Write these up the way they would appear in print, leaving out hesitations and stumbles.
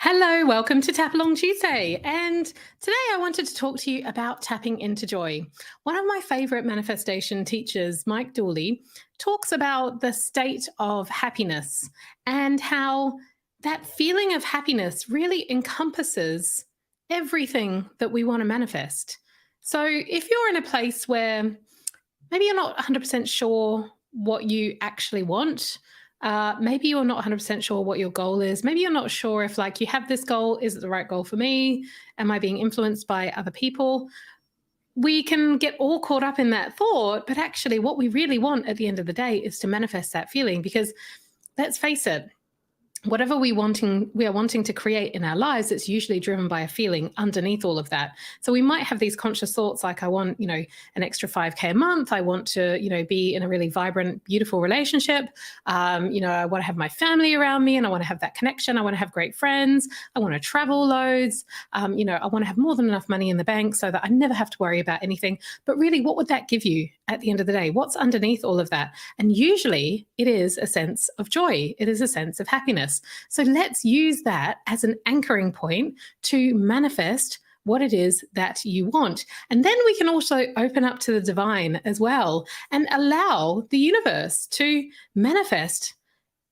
Hello, welcome to Tap Along Tuesday. And today I wanted to talk to you about tapping into joy. One of my favorite manifestation teachers, Mike Dooley, talks about the state of happiness and how that feeling of happiness really encompasses everything that we want to manifest. So if you're in a place where maybe you're not 100% sure what you actually want, maybe you're not 100% sure what your goal is. Maybe you're not sure if, like, you have this goal. Is it the right goal for me? Am I being influenced by other people? We can get all caught up in that thought. But actually, what we really want at the end of the day is to manifest that feeling because let's face it, whatever we are wanting to create in our lives, it's usually driven by a feeling underneath all of that. So we might have these conscious thoughts like, I want, an extra 5K a month. I want to, be in a really vibrant, beautiful relationship. I want to have my family around me and I want to have that connection. I want to have great friends. I want to travel loads. I want to have more than enough money in the bank so that I never have to worry about anything. But really, what would that give you at the end of the day? What's underneath all of that? And usually it is a sense of joy. It is a sense of happiness. So let's use that as an anchoring point to manifest what it is that you want. And then we can also open up to the divine as well and allow the universe to manifest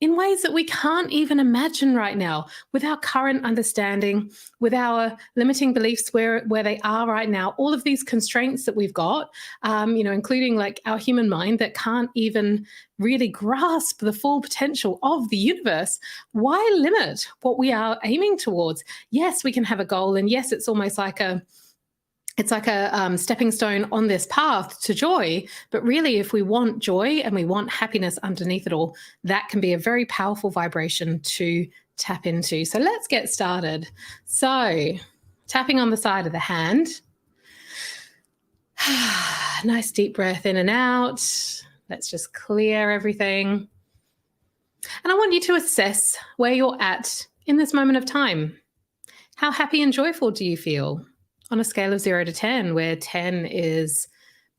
in ways that we can't even imagine right now with our current understanding, with our limiting beliefs where they are right now, all of these constraints that we've got, including like our human mind that can't even really grasp the full potential of the universe. Why limit what we are aiming towards? Yes, we can have a goal, and yes, it's almost like a stepping stone on this path to joy. But really, if we want joy and we want happiness underneath it all, that can be a very powerful vibration to tap into. So let's get started. So tapping on the side of the hand. Nice deep breath in and out. Let's just clear everything. And I want you to assess where you're at in this moment of time. How happy and joyful do you feel? On a scale of 0 to 10, where 10 is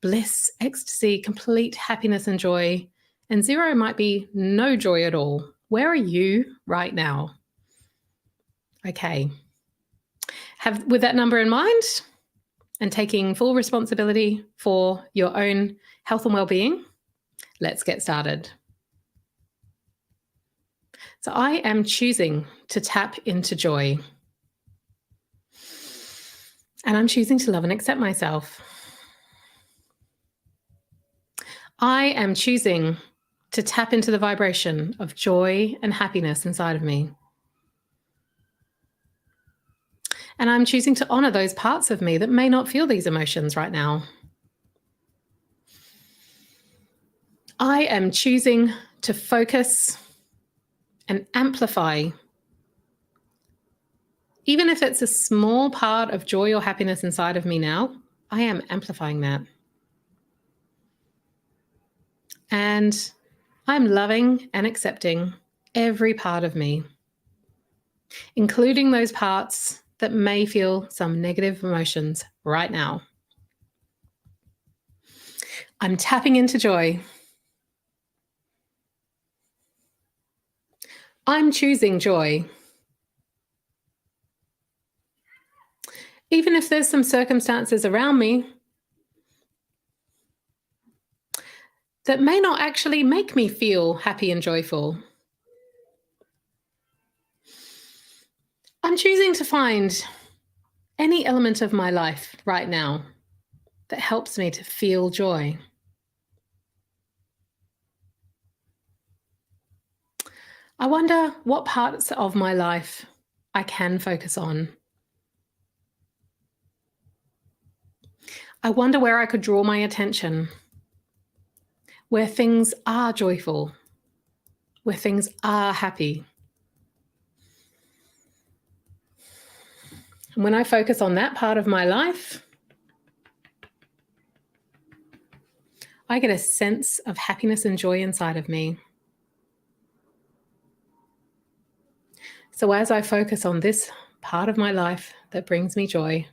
bliss, ecstasy, complete happiness and joy, and 0 might be no joy at all. Where are you right now? Okay. With that number in mind and taking full responsibility for your own health and well-being, let's get started. So I am choosing to tap into joy. And I'm choosing to love and accept myself. I am choosing to tap into the vibration of joy and happiness inside of me. And I'm choosing to honor those parts of me that may not feel these emotions right now. I am choosing to focus and amplify, even if it's a small part of joy or happiness inside of me now, I am amplifying that. And I'm loving and accepting every part of me, including those parts that may feel some negative emotions right now. I'm tapping into joy. I'm choosing joy. Even if there's some circumstances around me that may not actually make me feel happy and joyful, I'm choosing to find any element of my life right now that helps me to feel joy. I wonder what parts of my life I can focus on. I wonder where I could draw my attention, where things are joyful, where things are happy. And when I focus on that part of my life, I get a sense of happiness and joy inside of me. So as I focus on this part of my life that brings me joy,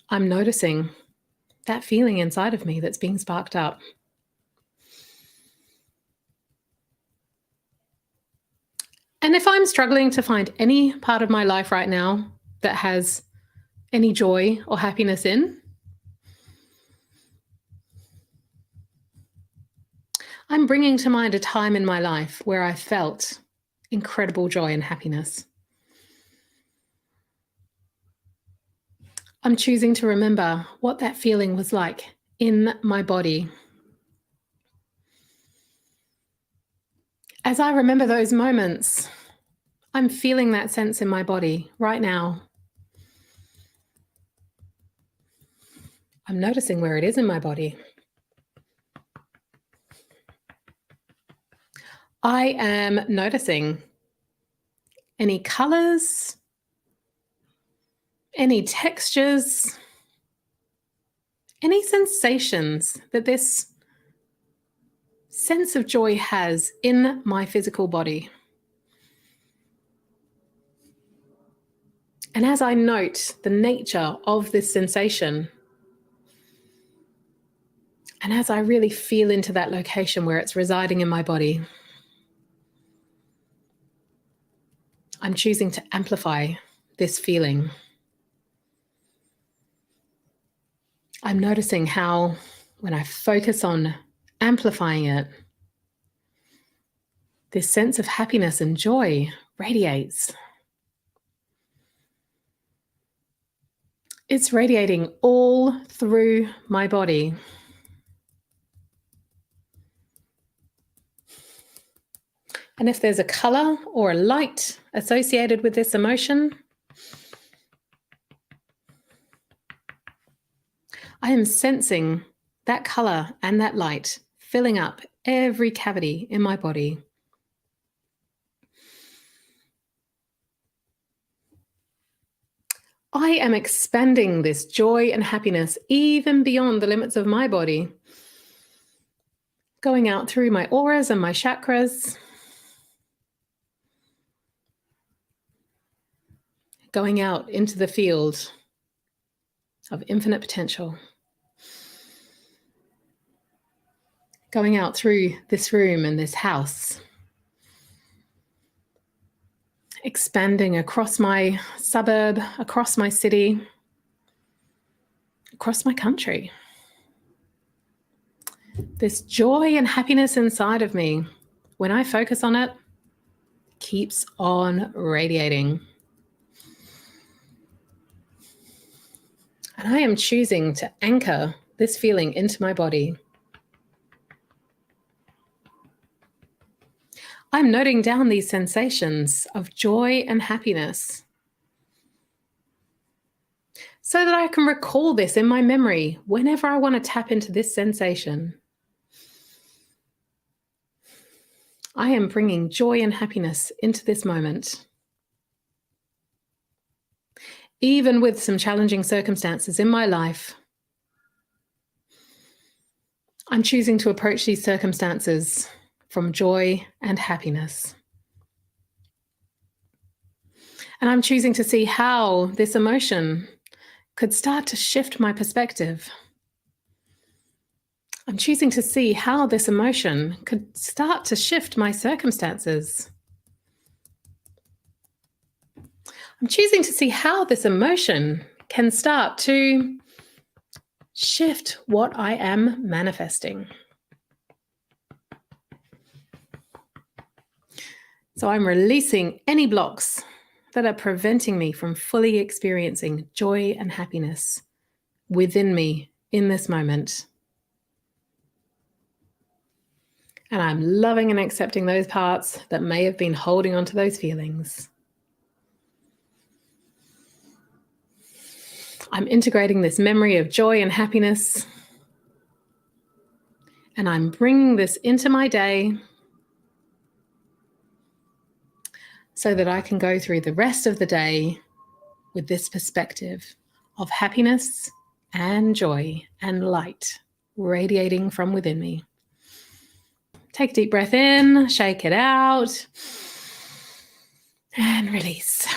I'm noticing that feeling inside of me that's being sparked up. And if I'm struggling to find any part of my life right now that has any joy or happiness in, I'm bringing to mind a time in my life where I felt incredible joy and happiness. I'm choosing to remember what that feeling was like in my body. As I remember those moments, I'm feeling that sense in my body right now. I'm noticing where it is in my body. I am noticing any colors, any textures, any sensations that this sense of joy has in my physical body. And as I note the nature of this sensation, and as I really feel into that location where it's residing in my body, I'm choosing to amplify this feeling. I'm noticing how when I focus on amplifying it, this sense of happiness and joy radiates. It's radiating all through my body. And if there's a color or a light associated with this emotion, I am sensing that color and that light filling up every cavity in my body. I am expanding this joy and happiness even beyond the limits of my body, going out through my auras and my chakras, going out into the field of infinite potential, going out through this room and this house, expanding across my suburb, across my city, across my country. This joy and happiness inside of me, when I focus on it, keeps on radiating. And I am choosing to anchor this feeling into my body. I'm noting down these sensations of joy and happiness so that I can recall this in my memory whenever I want to tap into this sensation. I am bringing joy and happiness into this moment. Even with some challenging circumstances in my life, I'm choosing to approach these circumstances from joy and happiness. And I'm choosing to see how this emotion could start to shift my perspective. I'm choosing to see how this emotion could start to shift my circumstances. I'm choosing to see how this emotion can start to shift what I am manifesting. So I'm releasing any blocks that are preventing me from fully experiencing joy and happiness within me in this moment. And I'm loving and accepting those parts that may have been holding on to those feelings. I'm integrating this memory of joy and happiness, and I'm bringing this into my day so that I can go through the rest of the day with this perspective of happiness and joy and light radiating from within me. Take a deep breath in, shake it out, and release.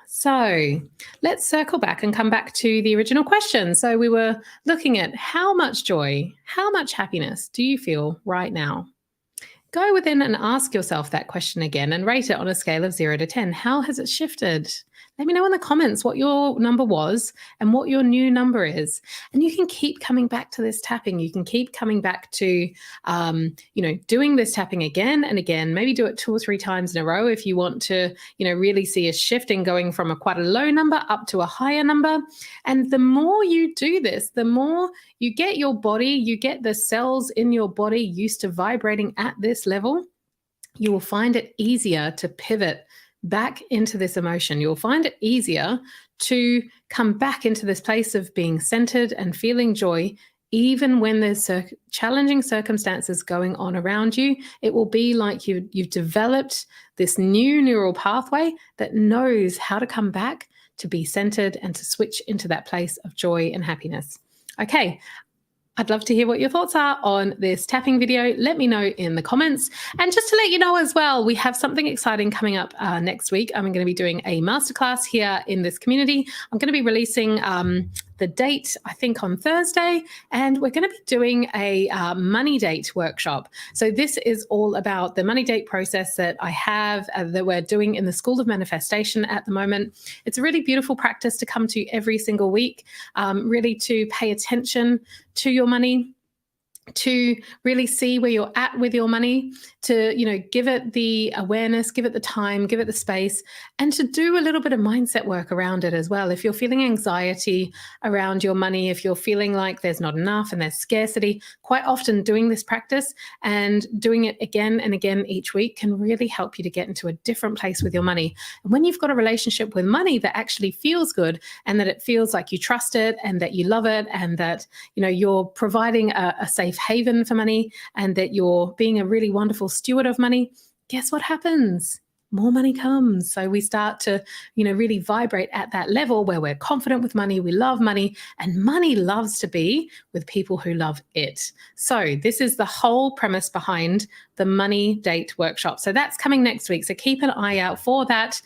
So let's circle back and come back to the original question. So we were looking at how much joy, how much happiness do you feel right now? Go within and ask yourself that question again and rate it on a scale of 0 to 10. How has it shifted? Let me know in the comments what your number was and what your new number is. And you can keep coming back to this tapping. You can keep coming back to, doing this tapping again and again. Maybe do it 2 or 3 times in a row if you want to, really see a shift in going from quite a low number up to a higher number. And the more you do this, the more you get your body, you get the cells in your body used to vibrating at this level. You will find it easier to pivot back into this emotion. You'll find it easier to come back into this place of being centered and feeling joy, even when there's challenging circumstances going on around you. It will be like you've developed this new neural pathway that knows how to come back to be centered and to switch into that place of joy and happiness. Okay, I'd love to hear what your thoughts are on this tapping video. Let me know in the comments. And just to let you know as well, we have something exciting coming up next week. I'm going to be doing a masterclass here in this community. I'm going to be releasing the date, I think, on Thursday, and we're going to be doing a money date workshop. So this is all about the money date process that I have, that we're doing in the School of Manifestation at the moment. It's a really beautiful practice to come to every single week, really to pay attention to your money, to really see where you're at with your money, to, give it the awareness, give it the time, give it the space, and to do a little bit of mindset work around it as well. If you're feeling anxiety around your money, if you're feeling like there's not enough and there's scarcity, quite often doing this practice and doing it again and again each week can really help you to get into a different place with your money. And when you've got a relationship with money that actually feels good and that it feels like you trust it and that you love it and that, you're providing a safe haven for money and that you're being a really wonderful steward of money, guess what happens? More money comes. So we start to, really vibrate at that level where we're confident with money, we love money, and money loves to be with people who love it. So this is the whole premise behind the money date workshop. So that's coming next week. So keep an eye out for that.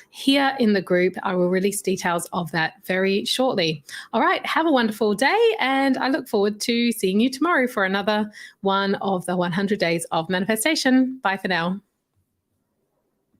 Here in the group, I will release details of that very shortly. All right, have a wonderful day, and I look forward to seeing you tomorrow for another one of the 100 Days of Manifestation. Bye for now.